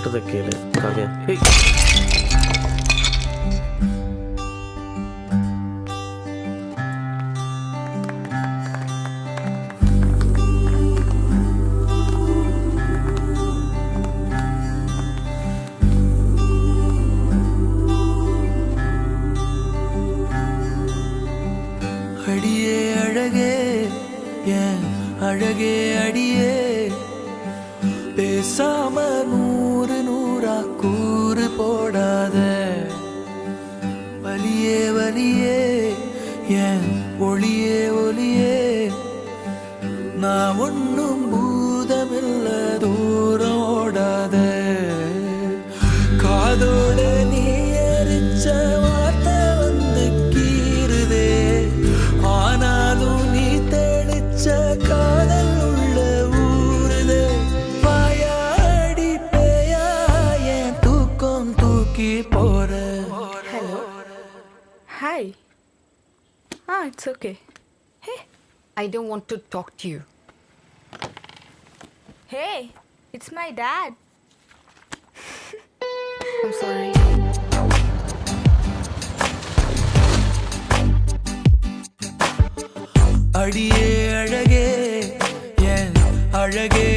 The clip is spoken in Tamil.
சொல்றத கேளு காவியா. அடியே அழகே ஏன் அழகே அடியே, பேசாம நூறு நூறா கூறு போடாத. வலியே வலியே ஏன் ஒளியே ஒளியே, நான் ஒன்னும் பூதமில்ல தூரம் ஓடாத. காதோட நீ எரிச்ச வார்த்தை வந்து கீறுதே, ஆனாலும் நீ தெளிச்ச காதல் உள்ள ஊறுதே. வாயாடி பேயா என் தூக்கம் தூக்கி போற. Hello. Hi. It's okay. Hey. I don't want to talk to you. Hey, it's my dad. I'm sorry. அடியே அழகே ஏன் அழகே